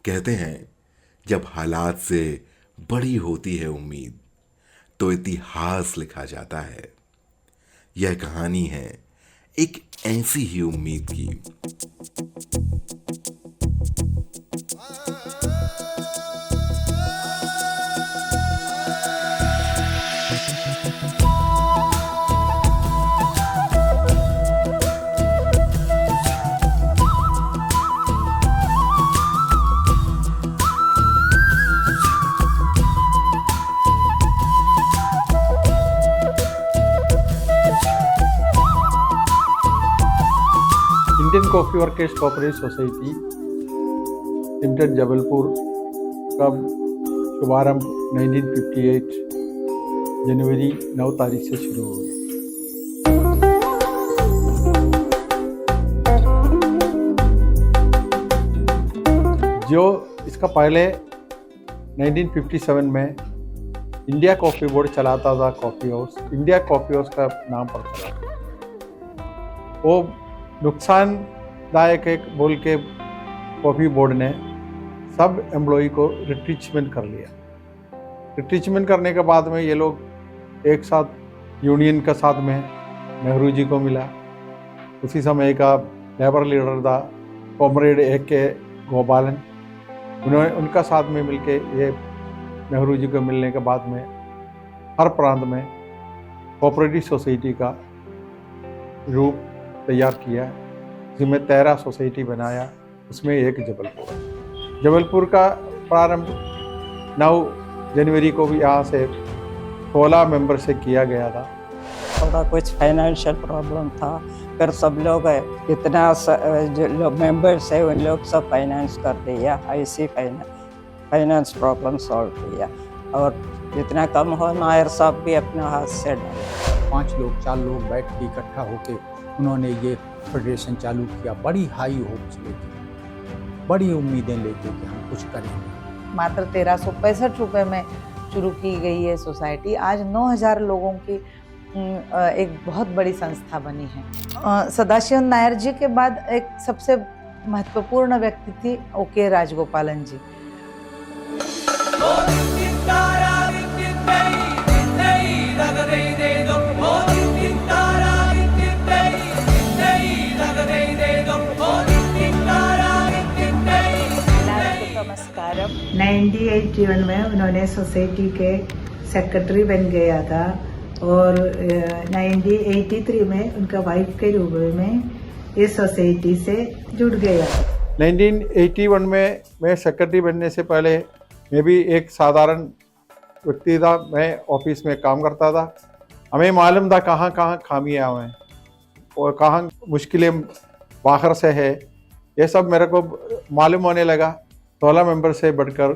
कहते हैं जब हालात से बड़ी होती है उम्मीद तो इतिहास लिखा जाता है। यह कहानी है एक ऐसी ही उम्मीद की। Indian coffee workers cooperative society limited Jabalpur का शुभारंभ 1958 जनवरी 9 तारीख से शुरू हो गया। जो इसका पहले 1957 में इंडिया कॉफ़ी बोर्ड चलाता था coffee house, India coffee house का नाम पर चला। वो नुकसानदायक एक बोल के कॉफ़ी बोर्ड ने सब एम्प्लॉई को रिट्रीचमेंट कर लिया। रिट्रीचमेंट करने के बाद में ये लोग एक साथ यूनियन के साथ में नेहरू जी को मिला। उसी समय का लेबर लीडर था कॉमरेड A.K. गोपालन, उन्होंने उनका साथ में मिलके ये नेहरू जी को मिलने के बाद में हर प्रांत में कोऑपरेटिव सोसाइटी का रूप तैयार किया, जिसमें 13 सोसाइटी बनाया, उसमें एक जबलपुर है। जबलपुर का प्रारंभ 9 जनवरी को भी यहाँ से 16 मेंबर से किया गया था। थोड़ा कुछ फाइनेंशियल प्रॉब्लम था, फिर सब लोग इतना जो लोग मेंबर्स है उन लोग सब फाइनेंस कर दिया, ऐसी फाइनेंस प्रॉब्लम सॉल्व किया और जितना कम हो नायर साहब भी अपना हाथ से डाले। 5 लोग 4 लोग बैठ के इकट्ठा होके उन्होंने ये फेडरेशन चालू किया। बड़ी हाई होप्स लेके, बड़ी उम्मीदें लेके कि हम कुछ करेंगे। मात्र 1365 रुपये में शुरू की गई ये सोसाइटी आज 9000 लोगों की एक बहुत बड़ी संस्था बनी है। सदाशिव नायर जी के बाद एक सबसे महत्वपूर्ण व्यक्ति थी O.K. राजगोपालन जी। नमस्कारम। 1981 में उन्होंने सोसाइटी के सेक्रेटरी बन गया था और 1983 में उनका वाइफ के रूप में इस सोसाइटी से जुड़ गया। 1981 में मैं सेक्रेटरी बनने से पहले मैं भी एक साधारण व्यक्ति था। मैं ऑफिस में काम करता था। हमें मालूम था कहाँ कहाँ खामियाँ हैं और कहाँ मुश्किलें बाहर से है, ये सब मेरे को मालूम होने लगा। 16 मेंबर से बढ़कर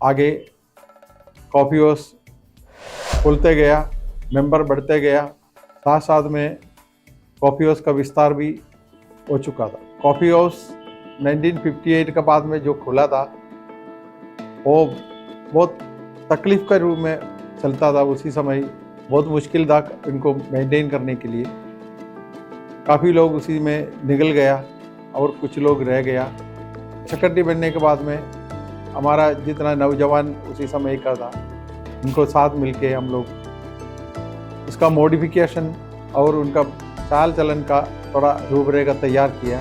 आगे कॉफ़ी हाउस खुलते गया, मेंबर बढ़ते गया, साथ साथ में कॉफ़ी हाउस का विस्तार भी हो चुका था। कॉफ़ी हाउस 1958 के बाद में जो खुला था वो बहुत तकलीफ़ के रूप में चलता था। उसी समय बहुत मुश्किल था इनको मेंटेन करने के लिए। काफ़ी लोग उसी में निकल गया और कुछ लोग रह गया। सेक्रेटरी बनने के बाद में हमारा जितना नौजवान उसी समय का था, उनको साथ मिलके हम लोग उसका मॉडिफिकेशन और उनका चाल चलन का थोड़ा रूपरेखा तैयार किया।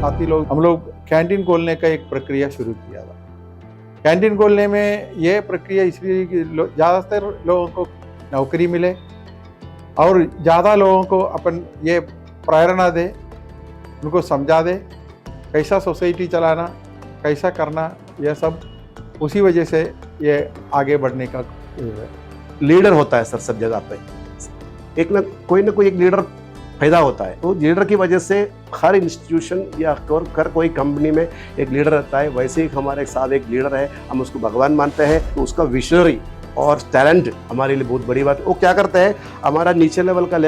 साथी लोग हम लोग कैंटीन खोलने का एक प्रक्रिया शुरू किया था। कैंटीन खोलने में यह प्रक्रिया इसलिए कि ज़्यादातर लोगों को नौकरी मिले और ज़्यादा लोगों को अपन ये प्रेरणा दे, उनको समझा दे कैसा सोसाइटी चलाना, कैसा करना, यह सब उसी वजह से ये आगे बढ़ने का लीडर होता है सर सब जगह पे। एक ना कोई एक लीडर फायदा होता है। तो लीडर की वजह से हर इंस्टीट्यूशन या हर कोई कंपनी में एक लीडर रहता है। वैसे ही हमारे साथ एक लीडर है, हम उसको भगवान मानते हैं। तो उसका विजनरी और टैलेंट हमारे लिए बहुत बड़ी बात है। वो क्या करता है, हमारा नीचे लेवल का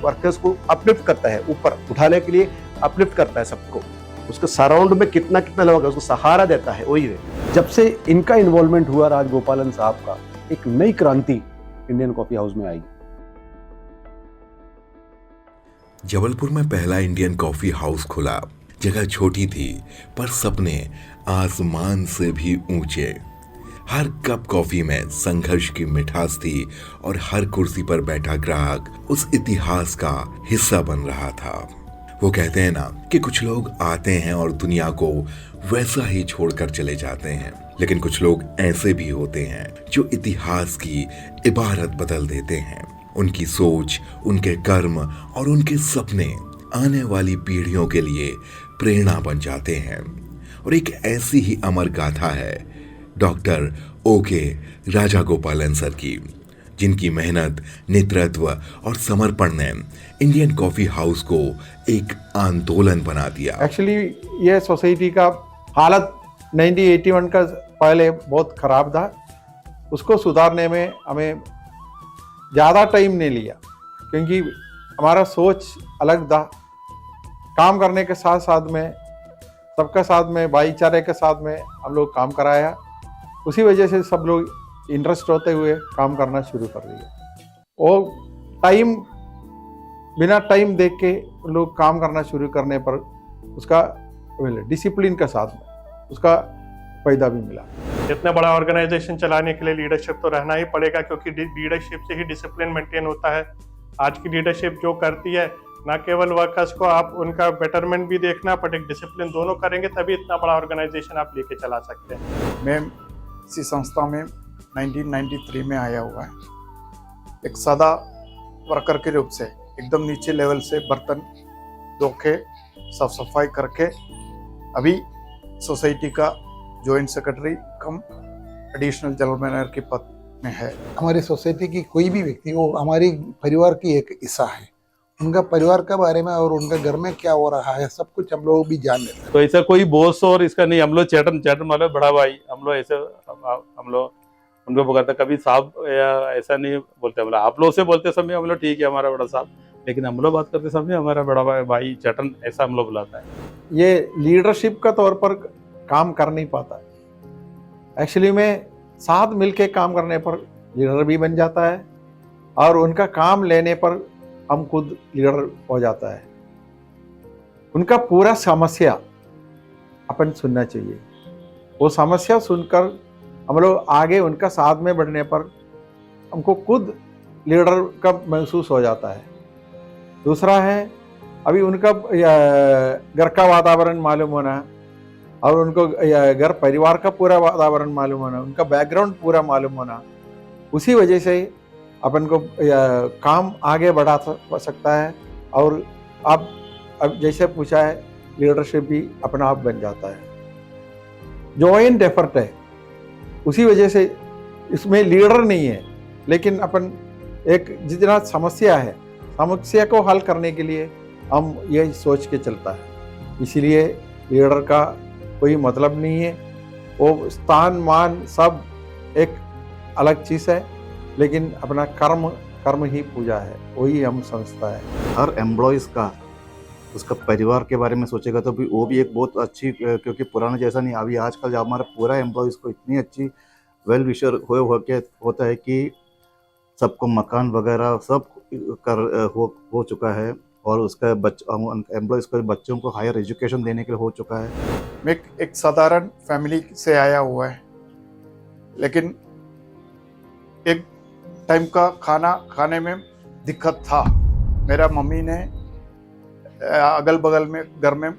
वर्कर्स को अपलिफ्ट करता है, ऊपर उठाने के लिए अपलिफ्ट करता है सबको। उसके सराउंड में कितना कितना लोग है उसको सहारा देता है, वही है। जब से इनका इन्वॉल्वमेंट हुआ राजगोपालन साहब का, एक नई क्रांति इंडियन कॉफी हाउस में आई। जबलपुर में पहला इंडियन कॉफी हाउस खुला। जगह छोटी थी पर सपने आसमान से भी ऊंचे। हर कप कॉफी में संघर्ष की मिठास थी और हर कुर्सी पर बैठा ग्राहक उस इतिहास का हिस्सा बन रहा था। वो कहते हैं ना कि कुछ लोग आते हैं और दुनिया को वैसा ही छोड़कर चले जाते हैं, लेकिन कुछ लोग ऐसे भी होते हैं जो इतिहास की इबारत बदल देते हैं। उनकी सोच, उनके कर्म और उनके सपने आने वाली पीढ़ियों के लिए प्रेरणा बन जाते हैं। और एक ऐसी ही अमर गाथा है डॉक्टर ओके राजागोपालन सर की, जिनकी मेहनत, नेतृत्व और समर्पण ने इंडियन कॉफी हाउस को एक आंदोलन बना दिया। एक्चुअली ये सोसाइटी का हालत 1981 का पहले बहुत ख़राब था। उसको सुधारने में हमें ज़्यादा टाइम नहीं लिया, क्योंकि हमारा सोच अलग था। काम करने के साथ साथ में, सबका साथ में, भाईचारे के साथ में हम लोग काम कराया। उसी वजह से सब लोग इंटरेस्ट होते हुए काम करना शुरू कर दिया। वो टाइम, बिना टाइम देख के लोग काम करना शुरू करने पर उसका डिसिप्लिन के साथ में उसका फायदा भी मिला। इतना बड़ा ऑर्गेनाइजेशन चलाने के लिए लीडरशिप तो रहना ही पड़ेगा, क्योंकि लीडरशिप से ही डिसिप्लिन मेंटेन होता है। आज की लीडरशिप जो करती है, ना केवल वर्कर्स को आप उनका बेटरमेंट भी देखना, बट एक डिसिप्लिन दोनों करेंगे तभी इतना बड़ा ऑर्गेनाइजेशन आप लेके चला सकते हैं। मैं इसी संस्था में 1993 में आया हुआ है। एक सादा वर्कर के रूप से एकदम नीचे लेवल से बर्तन धो के साफ सफाई करके अभी सोसाइटी का जॉइंट सेक्रेटरी कम एडिशनल जनरल मैनेजर के पद में है। हमारी सोसाइटी की कोई भी व्यक्ति, वो हमारी परिवार की एक हिस्सा है। उनका परिवार के बारे में और उनके घर में क्या हो रहा है सब कुछ हम लोग भी जान लेते हैं। तो ऐसा कोई बॉस और इसका नहीं, हम लोग चैटन मतलब बड़ा भाई, हम लोग ऐसे हम लोग उनको पकड़ते, कभी साहब या ऐसा नहीं बोलते। मतलब आप लोग से बोलते समय हम लोग ठीक है हमारा बड़ा साहब, लेकिन हम लोग बात करते समय हमारा बड़ा भाई चैटन, ऐसा हम लोग बुलाता है। ये लीडरशिप का तौर पर काम कर नहीं पाता। एक्चुअली में साथ मिलके काम करने पर लीडर भी बन जाता है और उनका काम लेने पर हम खुद लीडर हो जाता है। उनका पूरा समस्या अपन सुनना चाहिए। वो समस्या सुनकर हम लोग आगे उनका साथ में बढ़ने पर हमको खुद लीडर का महसूस हो जाता है। दूसरा है, अभी उनका घर का वातावरण मालूम होना और उनको घर परिवार का पूरा वातावरण मालूम होना, उनका बैकग्राउंड पूरा मालूम होना, उसी वजह से अपन को काम आगे बढ़ा सकता है। और अब जैसे पूछा है, लीडरशिप भी अपना आप बन जाता है। जॉइंट एफर्ट है, उसी वजह से इसमें लीडर नहीं है, लेकिन अपन एक जितना समस्या है, समस्या को हल करने के लिए हम ये सोच के चलता है। इसीलिए लीडर का कोई मतलब नहीं है। वो स्थान मान सब एक अलग चीज़ है, लेकिन अपना कर्म ही पूजा है, वही हम संस्था है। हर एम्प्लॉयज़ का उसका परिवार के बारे में सोचेगा तो भी वो भी एक बहुत अच्छी, क्योंकि पुराना जैसा नहीं, अभी आजकल जब हमारा पूरा एम्प्लॉयज़ को इतनी अच्छी वेल विशर होता है कि सबको मकान वगैरह सब हो चुका है और उसका एम्प्लॉयज़ को बच्चों को हायर एजुकेशन देने के लिए हो चुका है। मैं एक साधारण फैमिली से आया हुआ है, लेकिन एक टाइम का खाना खाने में दिक्कत था। मेरा मम्मी ने अगल बगल में घर में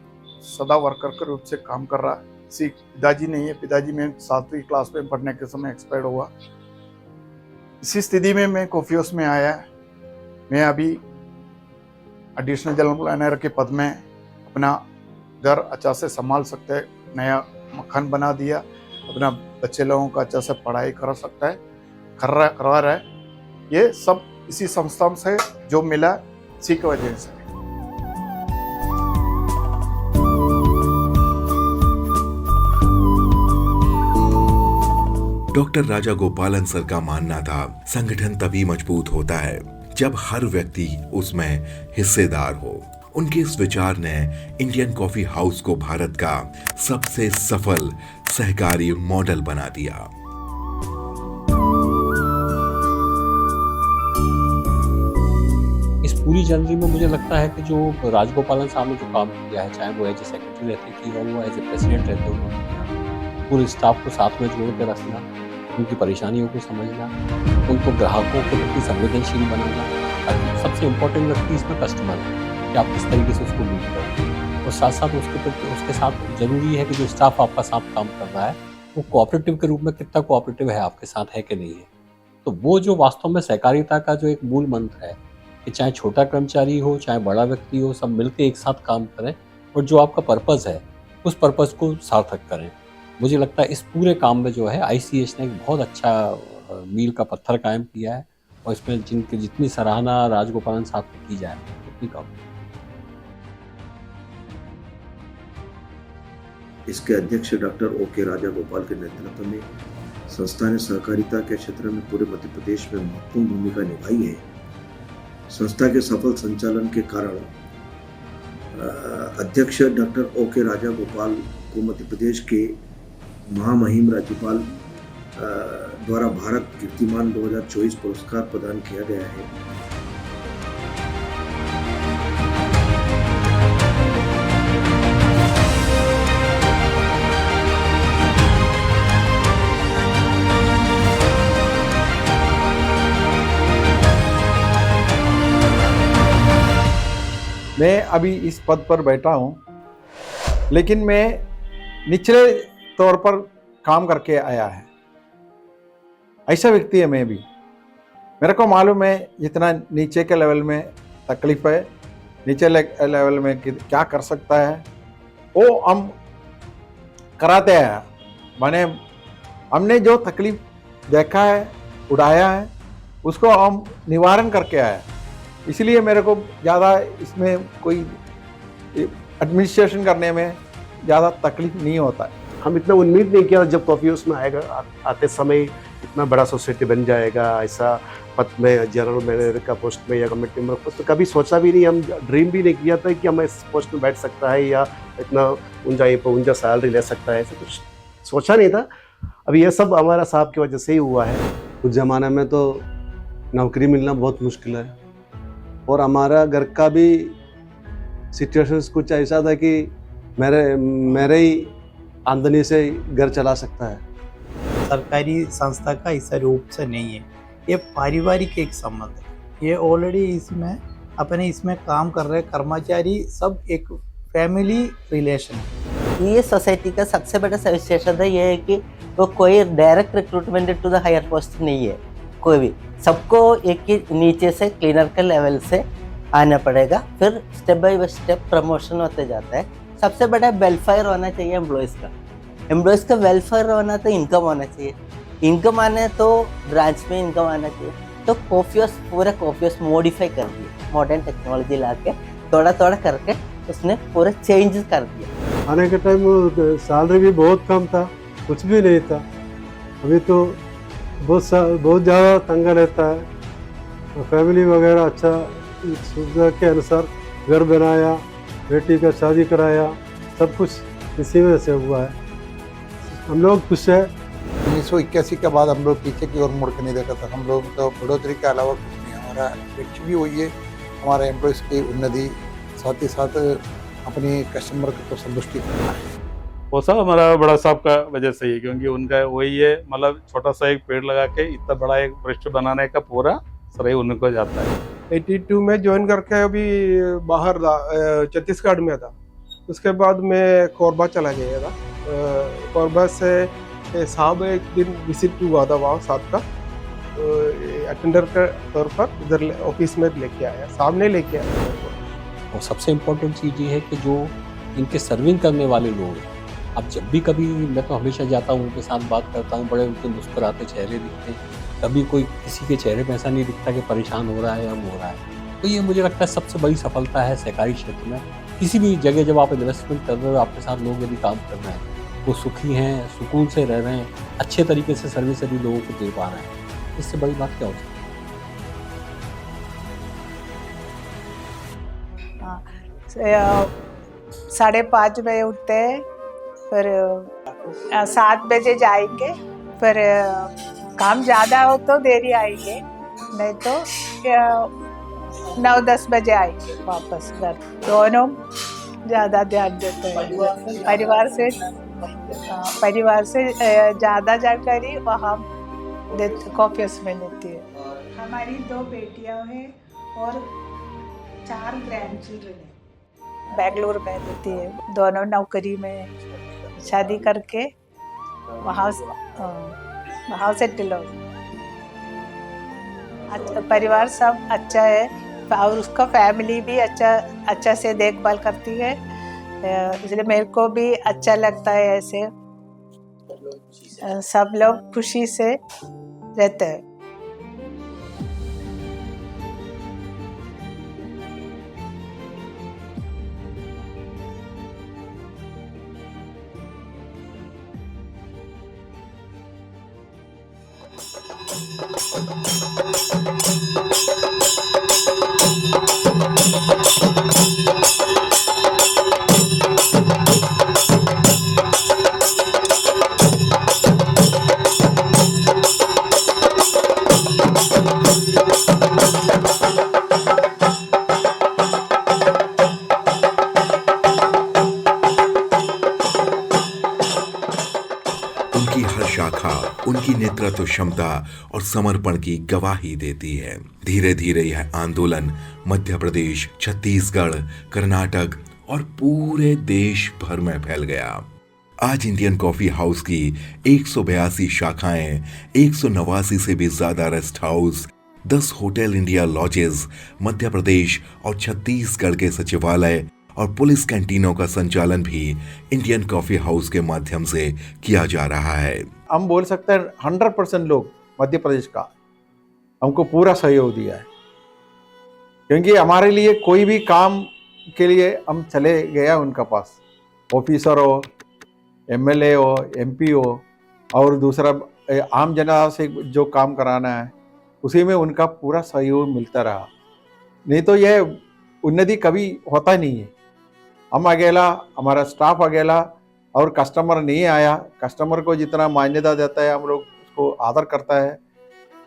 सदा वर्कर के रूप से काम कर रहा है। पिताजी नहीं है, पिताजी में 7वीं क्लास में पढ़ने के समय एक्सपायर हुआ। इसी स्थिति में मैं कॉफी हाउस में आया। मैं अभी एडिशनल जनरल मैनेजर के पद में अपना घर अच्छा से संभाल सकते हैं, नया मकान बना दिया, अपना बच्चे लोगों का अच्छा से पढ़ाई कर सकता है, करवा रहा है। ये सब इसी संस्था से जो मिला, इसी की वजह से। डॉक्टर राजा गोपालन सर का मानना था, संगठन तभी मजबूत होता है जब हर व्यक्ति उसमें हिस्सेदार हो। उनके इस विचार ने इंडियन कॉफी हाउस को भारत का सबसे सफल सहकारी मॉडल बना दिया। इस पूरी जर्नी में मुझे लगता है कि जो राजगोपालन साहब ने जो काम किया है, चाहे वो एज ए सेक्रेटरी रहते किया हो, वो एज ए प्रेसिडेंट रहते हुए, पूरे स्टाफ को साथ में जोड़ कर रखना, उनकी परेशानियों को समझना, उनको ग्राहकों के प्रति संवेदनशील बनाना। सबसे इम्पोर्टेंट व्यक्ति इसमें कस्टमर है कि आप किस तरीके से उसको डील करते हैं, और साथ साथ उसके साथ ज़रूरी है कि जो स्टाफ आपका साथ काम कर रहा है वो कोऑपरेटिव के रूप में कितना कोऑपरेटिव है, आपके साथ है कि नहीं है। तो वो जो वास्तव में सहकारिता का जो एक मूल मंत्र है कि चाहे छोटा कर्मचारी हो चाहे बड़ा व्यक्ति हो, सब मिलकर एक साथ काम करें और जो आपका पर्पज़ है उस पर्पज़ को सार्थक करें। मुझे लगता है इस पूरे काम में जो है ICH ने एक बहुत अच्छा मील का पत्थर कायम किया है, और इसमें जितनी सराहना राजगोपालन साहब की की जाए उतनी कम। इसके अध्यक्ष डॉक्टर OK राजा गोपाल के नेतृत्व में संस्था ने सहकारिता के क्षेत्र में पूरे मध्य प्रदेश में महत्वपूर्ण भूमिका निभाई है। संस्था के सफल संचालन के कारण अध्यक्ष डॉक्टर OK राजा गोपाल को मध्य प्रदेश के महामहिम राज्यपाल द्वारा भारत कीर्तिमान 2024 पुरस्कार प्रदान किया गया है। मैं अभी इस पद पर बैठा हूँ, लेकिन मैं निचले तौर पर काम करके आया है। ऐसा व्यक्ति है मैं भी। मेरे को मालूम है जितना नीचे के लेवल में तकलीफ है, नीचे लेवल में क्या कर सकता है, वो हम कराते हैं। माने हमने जो तकलीफ देखा है, उड़ाया है, उसको हम निवारण करके आए। इसलिए मेरे को ज़्यादा इसमें कोई एडमिनिस्ट्रेशन करने में ज़्यादा तकलीफ नहीं होता है। हम इतना उम्मीद नहीं किया जब कॉफ़ी हाउस में आएगा, आते समय इतना बड़ा सोसाइटी बन जाएगा, ऐसा पद में जनरल मैनेजर का पोस्ट में या कमेटी मेंबर पोस्ट, तो कभी सोचा भी नहीं, हम ड्रीम भी नहीं किया था कि हम इस पोस्ट में बैठ सकता है या इतना ऊंचा सैलरी ले सकता है, ऐसा कुछ सोचा नहीं था। अभी ये सब हमारा साहब की वजह से ही हुआ है। उस ज़माने में तो नौकरी मिलना बहुत मुश्किल है, और हमारा घर का भी सिचुएशन कुछ ऐसा था कि मेरे ही आमदनी से घर चला सकता है। सरकारी संस्था का ऐसा रूप से नहीं है, ये पारिवारिक एक संबंध है। ये ऑलरेडी इसमें काम कर रहे कर्मचारी सब एक फैमिली रिलेशन है। ये सोसाइटी का सबसे बड़ा विशेषता तो ये है कि वो कोई direct recruitment to the higher post नहीं है, कोई भी, सबको एक ही नीचे से क्लीनर के लेवल से आना पड़ेगा, फिर स्टेप बाय स्टेप प्रमोशन होते जाता है। सबसे बड़ा वेलफेयर होना चाहिए एम्प्लॉयज़ का वेलफेयर होना, तो इनकम होना चाहिए, इनकम आने तो ब्रांच में इनकम आना चाहिए। तो कॉफ़ी हाउस पूरा कॉफ़ी हाउस मॉडिफाई कर दिया, मॉडर्न टेक्नोलॉजी ला के थोड़ा थोड़ा करके उसने पूरे चेंज कर दिया। आने के टाइम सैलरी भी बहुत कम था, कुछ भी नहीं था। अभी तो बहुत ज़्यादा तंगा रहता है। फैमिली वगैरह अच्छा सुविधा के अनुसार घर बनाया, बेटी का शादी कराया, सब कुछ इसी में से हुआ है। हम लोग खुश है। 1981 के बाद हम लोग पीछे की ओर मुड़ के नहीं देखा था। हम लोग तो बढ़ोतरी के अलावा कुछ नहीं, हमारा एक्चुअली हुई है हमारे एम्प्लॉयज़ की उन्नति, साथ ही साथ अपनी कस्टमर को संतुष्टि करना है। वो सब हमारा बड़ा साहब का वजह से ही, क्योंकि उनका वही है, मतलब छोटा सा एक पेड़ लगा के इतना बड़ा एक वृक्ष बनाने का पूरा श्रेय उनको जाता है। 82 में ज्वाइन करके अभी बाहर छत्तीसगढ़ में था। उसके बाद मैं कोरबा चला गया था। कोरबा से साहब एक दिन विजिट हुआ था वहाँ साहब का, अटेंडर के तौर पर इधर ऑफिस में लेके आया, साहब ने लेके आया। और सबसे इम्पोर्टेंट चीज़ ये है कि जो इनके सर्विंग करने वाले लोग हैं, अब जब भी कभी मैं तो हमेशा जाता हूँ, उनके साथ बात करता हूँ, बड़े उनके मुस्कुराते चेहरे दिखते हैं, कभी कोई किसी के चेहरे पे ऐसा नहीं दिखता कि परेशान हो रहा है या हो रहा है। तो ये मुझे लगता है सबसे बड़ी सफलता है सहकारी क्षेत्र में। किसी भी जगह जब आप इन्वेस्टमेंट कर रहे हो, आपके साथ लोग यदि काम कर रहे हैं, वो सुखी हैं, सुकून से रह रहे हैं, अच्छे तरीके से सर्विस सभी लोगों को दे पा रहे हैं। इससे बड़ी बात क्या हो सकती है? 5:30 बजे उठते हैं, फिर 7 बजे जाएंगे, फिर काम ज़्यादा हो तो देरी आएंगे, नहीं तो 9-10 बजे आएंगे वापस घर। दोनों ज़्यादा ध्यान देते हैं। परिवार से ज़्यादा जानकारी वहाँ ऑफिस में लेती है। हमारी 2 बेटियां हैं और 4 ग्रैंड चिल्ड्रन हैं। बेंगलुरु में रहती है, दोनों नौकरी में, शादी करके वहाँ सेटल हो। परिवार सब अच्छा है और उसका फैमिली भी अच्छा से देखभाल करती है, इसलिए मेरे को भी अच्छा लगता है। ऐसे सब लोग खुशी से रहते हैं। उनकी हर शाखा उनकी नेतृत्व क्षमता और समर्पण की गवाही देती है। धीरे धीरे यह आंदोलन मध्य प्रदेश, छत्तीसगढ़, कर्नाटक और पूरे देश भर में फैल गया। आज इंडियन कॉफी हाउस की 182 शाखाएं, 189 से भी ज्यादा rest house, 10 hotel India lodges, Madhya Pradesh और छत्तीसगढ़ के सचिवालय और पुलिस कैंटीनों का संचालन भी इंडियन कॉफी हाउस के माध्यम से किया जा रहा है। हम बोल सकते हैं 100% लोग मध्य प्रदेश का हमको पूरा सहयोग दिया है, क्योंकि हमारे लिए कोई भी काम के लिए हम चले गया उनका पास, ऑफिसर हो, एमएलए हो, एमपी हो, और दूसरा आम जनता से जो काम कराना है उसी में उनका पूरा सहयोग मिलता रहा। नहीं तो यह उन्नति कभी होता नहीं है। हम अकेला, हमारा स्टाफ अकेला और कस्टमर नहीं आया, कस्टमर को जितना मान्यता देता है हम लोग उसको आदर करता है,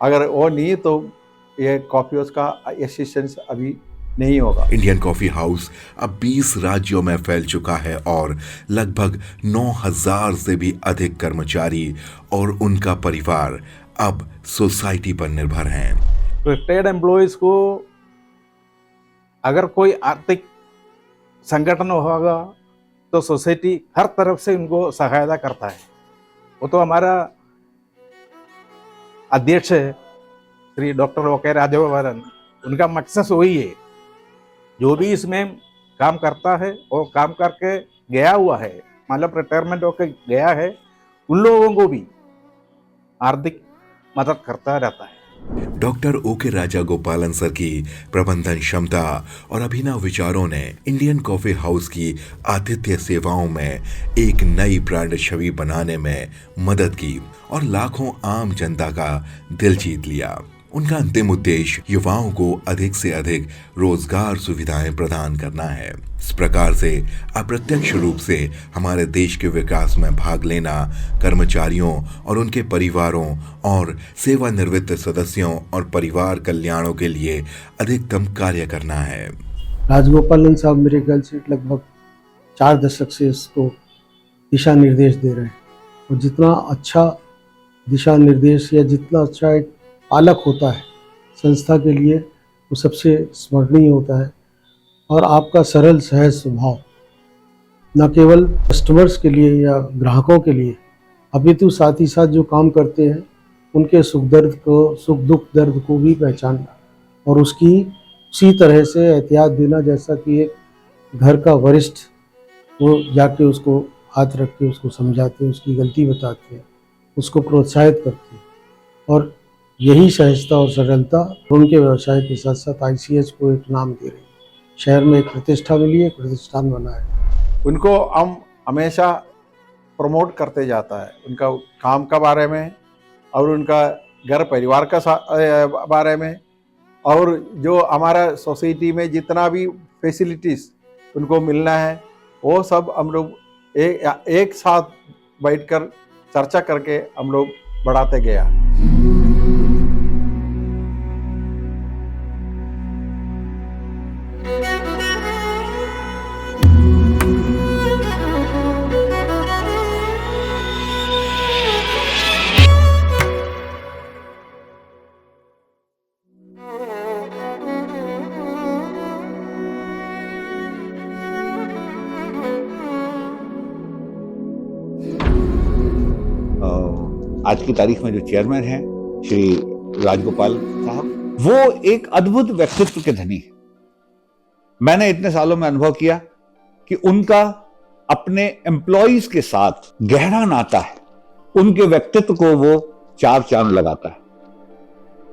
अगर वो नहीं तो ये कॉफी हाउस का एसिस्टेंस अभी नहीं होगा। इंडियन कॉफी हाउस अब 20 राज्यों में फैल चुका है और लगभग 9000 से भी अधिक कर्मचारी और उनका परिवार अब सोसाइटी पर निर्भर हैं। रिटायर्ड एम्प्लॉयज को अगर कोई आर्थिक संगठन होगा तो सोसाइटी हर तरफ से उनको सहायता करता है। वो तो हमारा अध्यक्ष है श्री डॉक्टर ओके राजागोपालन, उनका मकसद वही है। जो भी इसमें काम करता है और काम करके गया हुआ है, मतलब रिटायरमेंट होकर गया है, उन लोगों को भी आर्थिक मदद करता रहता है। डॉक्टर ओके राजागोपालन सर की प्रबंधन क्षमता और अभिनव विचारों ने इंडियन कॉफी हाउस की आतिथ्य सेवाओं में एक नई ब्रांड छवि बनाने में मदद की और लाखों आम जनता का दिल जीत लिया। उनका अंतिम उद्देश्य युवाओं को अधिक से अधिक रोजगार सुविधाएं प्रदान करना है। इस प्रकार से अप्रत्यक्ष रूप से हमारे देश के विकास में भाग लेना, कर्मचारियों और उनके परिवारों और सेवानिवृत्त सदस्यों और परिवार कल्याणों के लिए अधिकतम कार्य करना है। राजगोपालन साहब मेरे ख्याल से लगभग 4 दशक से इसको दिशा निर्देश दे रहे हैं, और जितना अच्छा दिशा निर्देश या जितना अच्छा एक पालक होता है संस्था के लिए, वो सबसे स्मरणीय होता है। और आपका सरल सहज स्वभाव न केवल कस्टमर्स के लिए या ग्राहकों के लिए, अपितु साथ ही साथ जो काम करते हैं उनके सुख दुख दर्द को भी पहचानना और उसकी उसी तरह से एहतियात देना, जैसा कि एक घर का वरिष्ठ वो जाके उसको हाथ रख के उसको समझाते, उसकी गलती बताते हैं, उसको प्रोत्साहित करते हैं। और यही सहजता और सरलता उनके व्यवसाय के साथ साथ ICH को एक नाम दे रही है, शहर में एक प्रतिष्ठा मिली है, प्रतिष्ठान बना है। उनको हम हमेशा प्रमोट करते जाता है, उनका काम का बारे में और उनका घर परिवार का बारे में, और जो हमारा सोसाइटी में जितना भी फैसिलिटीज़ उनको मिलना है वो सब हम लोग एक साथ बैठकर चर्चा करके हम लोग बढ़ाते गया। आज की तारीख में जो चेयरमैन हैं श्री राजगोपाल साहब, वो एक अद्भुत व्यक्तित्व के धनी है। मैंने इतने सालों में अनुभव किया कि उनका अपने एम्प्लॉइज के साथ गहरा नाता है, उनके व्यक्तित्व को वो चार चांद लगाता है।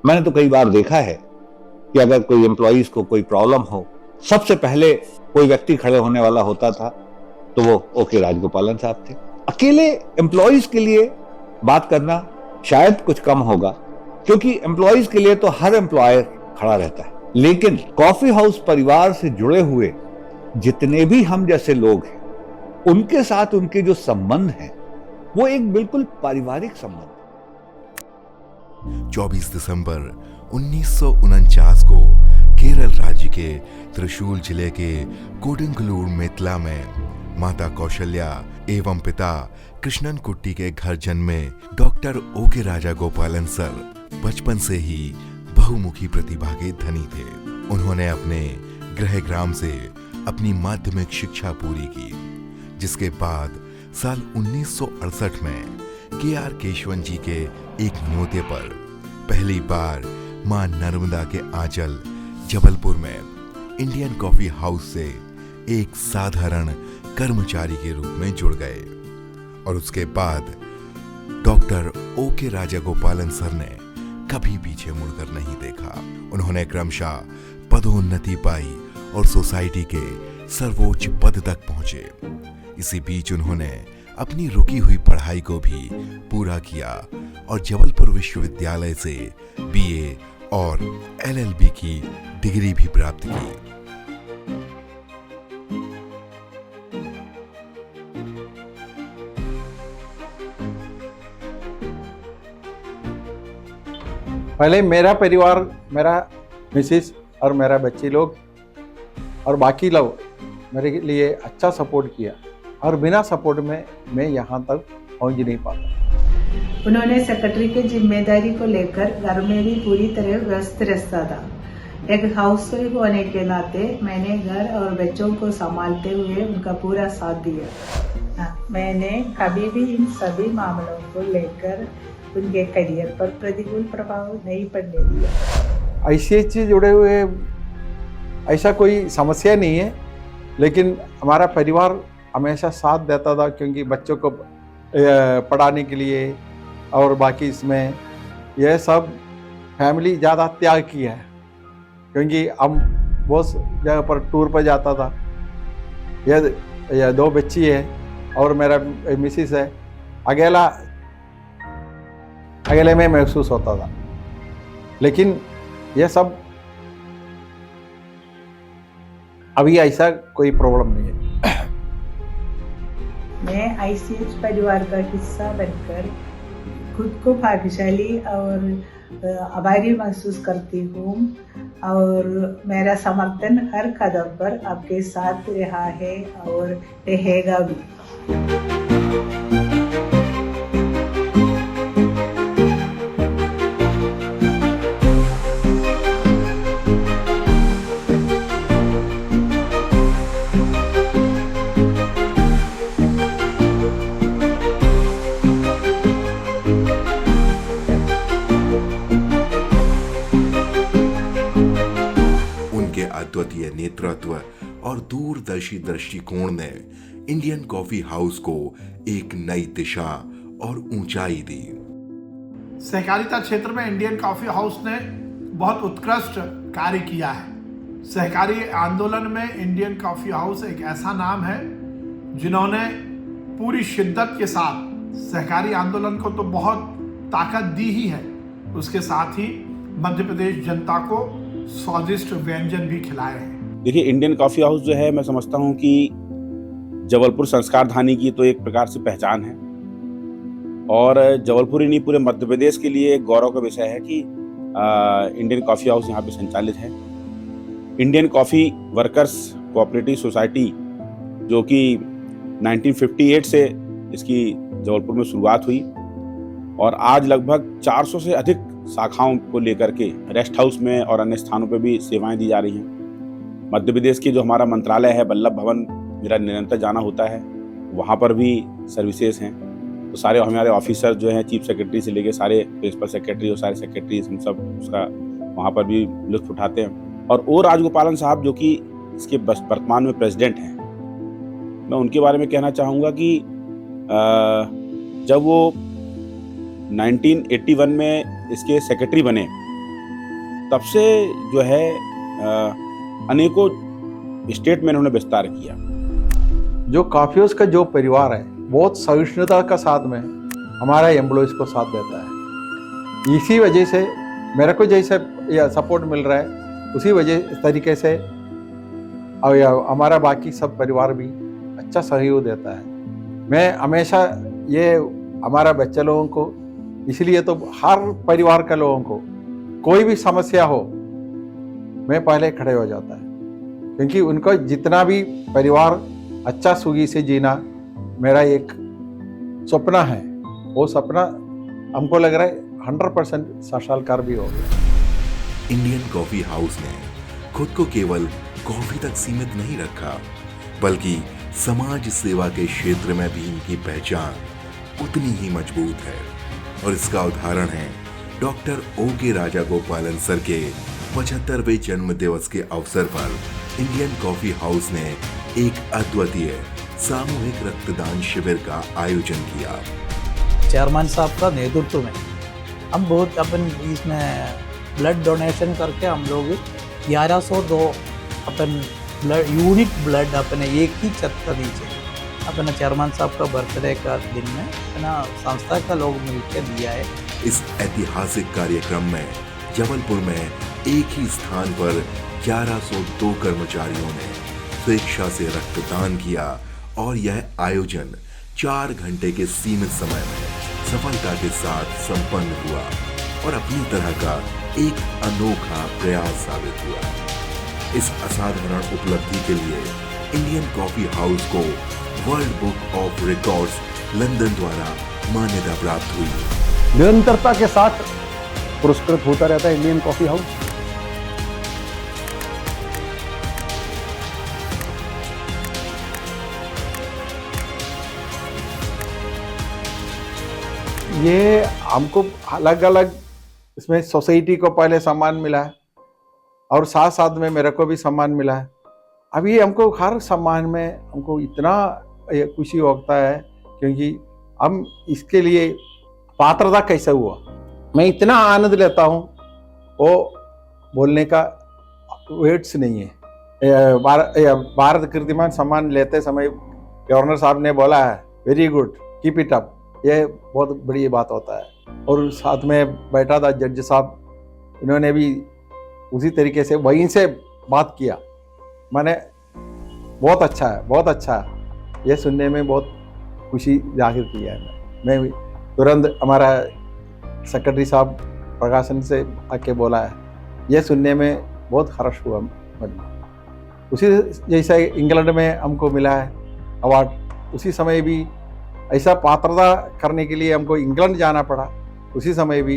मैंने तो कई बार देखा है कि अगर कोई एम्प्लॉइज को कोई प्रॉब्लम हो, सबसे पहले कोई व्यक्ति खड़े होने वाला होता था तो वो ओके राजगोपालन साहब थे। अकेले एम्प्लॉइज के लिए बात करना शायद कुछ कम होगा, क्योंकि एम्प्लॉइज के लिए तो हर एम्प्लॉयर खड़ा रहता है, लेकिन कॉफी हाउस परिवार से जुड़े हुए जितने भी हम जैसे लोग हैं, उनके साथ उनके जो संबंध हैं वो एक बिल्कुल पारिवारिक संबंध। 24 दिसंबर 1949 को केरल राज्य के त्रिशूल जिले के कोडंगलूर मेतला में माता कौशल्या एवं पिता कृष्णन कुट्टी के घर जन्मे डॉक्टर ओके राजागोपालन सर बचपन से ही बहुमुखी प्रतिभा के धनी थे। उन्होंने अपने गृह ग्राम से अपनी माध्यमिक शिक्षा पूरी की, जिसके बाद साल 1968 में KR केशवन जी के एक न्योते पर पहली बार मां नर्मदा के आंचल जबलपुर में इंडियन कॉफी हाउस से एक साधारण कर्मचारी के रूप में जुड़ गए, और उसके बाद डॉक्टर ओके राजागोपालन सर ने कभी पीछे मुड़कर नहीं देखा। उन्होंने क्रमशः पदोन्नति पाई और सोसाइटी के सर्वोच्च पद तक पहुंचे। इसी बीच उन्होंने अपनी रुकी हुई पढ़ाई को भी पूरा किया और जबलपुर विश्वविद्यालय से BA और LLB की डिग्री भी प्राप्त की। पहले मेरा परिवार, मेरा मिसेस और मेरा बच्चे लोग और बाकी लोग मेरे लिए अच्छा सपोर्ट किया, और बिना सपोर्ट में मैं यहाँ तक पहुँच नहीं पाता। उन्होंने सेक्रेटरी की जिम्मेदारी को लेकर घर में भी पूरी तरह व्यस्त रहता था। एक हाउसवाइफ होने के नाते मैंने घर और बच्चों को संभालते हुए उनका पूरा साथ दिया। मैंने कभी भी इन सभी मामलों को लेकर उनके करियर पर प्रतिकूल प्रभाव नहीं पड़ने दिया। ICH से जुड़े हुए ऐसा कोई समस्या नहीं है, लेकिन हमारा परिवार हमेशा साथ देता था, क्योंकि बच्चों को पढ़ाने के लिए और बाकी इसमें यह सब फैमिली ज़्यादा त्याग किया है, क्योंकि हम बहुत जगह पर टूर पर जाता था। यह 2 बच्ची है और मेरा मिसेस है। अकेले में महसूस होता था, लेकिन यह सब अभी ऐसा कोई प्रॉब्लम नहीं है। मैं ICH परिवार का हिस्सा बनकर खुद को भाग्यशाली और आभारी महसूस करती हूँ, और मेरा समर्थन हर कदम पर आपके साथ रहा है और रहेगा भी। अद्वितीय नेतृत्व और दूरदर्शी दृष्टिकोण ने इंडियन कॉफी हाउस को एक नई दिशा और ऊंचाई दी। सहकारिता क्षेत्र में इंडियन कॉफी हाउस ने बहुत उत्कृष्ट कार्य किया है। सहकारी आंदोलन में इंडियन कॉफी हाउस एक ऐसा नाम है जिन्होंने पूरी शिद्दत के साथ सहकारी आंदोलन को तो बहुत ताकत दी ही है, उसके साथ ही मध्य प्रदेश जनता को स्वादिष्ट व्यंजन भी खिलाए हैं। देखिए, इंडियन कॉफ़ी हाउस जो है, मैं समझता हूँ कि जबलपुर संस्कार धानी की तो एक प्रकार से पहचान है, और जबलपुर ही नहीं पूरे मध्य प्रदेश के लिए एक गौरव का विषय है कि इंडियन कॉफ़ी हाउस यहाँ पे संचालित है। Indian coffee workers cooperative society, जो कि 1958 से इसकी जबलपुर में शुरुआत हुई, और आज लगभग 400 से अधिक शाखाओं को लेकर के रेस्ट हाउस में और अन्य स्थानों पर भी सेवाएं दी जा रही हैं। मध्य प्रदेश के जो हमारा मंत्रालय है वल्लभ भवन, मेरा निरंतर जाना होता है, वहाँ पर भी सर्विसेज हैं। तो सारे हमारे ऑफिसर जो हैं, चीफ सेक्रेटरी से लेके सारे प्रिंसिपल सेक्रेटरी और सारे सेक्रेटरीज, हम सब उसका वहाँ पर भी लुत्फ उठाते हैं। और ओ राजगोपालन साहब, जो कि इसके वर्तमान में प्रेसिडेंट हैं, मैं उनके बारे में कहना चाहूँगा कि जब वो 1981 में इसके सेक्रेटरी बने, तब से जो है अनेकों स्टेट में इन्होंने विस्तार किया। जो कॉफी हाउस का जो परिवार है, बहुत सहिष्णुता का साथ में हमारा एम्प्लॉयज़ को साथ देता है। इसी वजह से मेरे को जैसे सपोर्ट मिल रहा है, उसी वजह तरीके से और हमारा बाकी सब परिवार भी अच्छा सहयोग देता है। मैं हमेशा ये हमारा बच्चे लोगों को, इसलिए तो हर परिवार के लोगों को कोई भी समस्या हो, मैं पहले खड़े हो जाता है, क्योंकि उनको जितना भी परिवार अच्छा सुखी से जीना मेरा एक सपना है। वो सपना हमको लग रहा है 100% साक्षात्कार भी हो गया। इंडियन कॉफी हाउस ने खुद को केवल कॉफी तक सीमित नहीं रखा, बल्कि समाज सेवा के क्षेत्र में भी इनकी पहचान उतनी ही मजबूत है। और इसका उदाहरण है डॉक्टर ओके राजागोपालन सर के 75वें जन्म दिवस के अवसर पर इंडियन कॉफी हाउस ने एक अद्वितीय सामूहिक रक्तदान शिविर का आयोजन किया। चेयरमैन साहब का नेतृत्व में हम बहुत अपन इसमें ब्लड डोनेशन करके हम लोग 1102 अपन ब्लड यूनिट ब्लड अपने एक ही छत के नीचे अपना चेयरमैन साहब का बर्थडे का दिन में अपना संस्था का लोग मिलकर दिया है। इस ऐतिहासिक कार्यक्रम में जबलपुर में एक ही स्थान पर 1102 कर्मचारियों ने स्वेच्छा से रक्तदान किया, और यह आयोजन 4 घंटे के सीमित समय में सफलता के साथ संपन्न हुआ और अपनी तरह का एक अनोखा प्रयास साबित हुआ। इस असाधारण उपलब्धि के लिए इंडियन कॉफी हाउस को world book of records London द्वारा मान्यता प्राप्त हुई। निरंतरता के साथ पुरस्कृत होता रहता है इंडियन कॉफी हाउस। ये हमको अलग अलग इसमें सोसाइटी को पहले सम्मान मिला है, और साथ साथ में मेरे को भी सम्मान मिला है। अभी हमको हर सम्मान में हमको इतना खुशी होता है, क्योंकि हम इसके लिए पात्रता कैसे हुआ, मैं इतना आनंद लेता हूँ, वो बोलने का वर्ड्स नहीं है। भारत कीर्तिमान सम्मान लेते समय गवर्नर साहब ने बोला है, very good, keep it up, ये बहुत बड़ी बात होता है। और साथ में बैठा था जज साहब, इन्होंने भी उसी तरीके से वहीं से बात किया। मैंने बहुत अच्छा है, बहुत अच्छा है, ये सुनने में बहुत खुशी जाहिर की है। मैं भी तुरंत हमारा सेक्रेटरी साहब प्रकाशन से आके बोला है, ये सुनने में बहुत हर्ष हुआ मन में। उसी जैसा इंग्लैंड में हमको मिला है अवार्ड, उसी समय भी ऐसा पात्रता करने के लिए हमको इंग्लैंड जाना पड़ा। उसी समय भी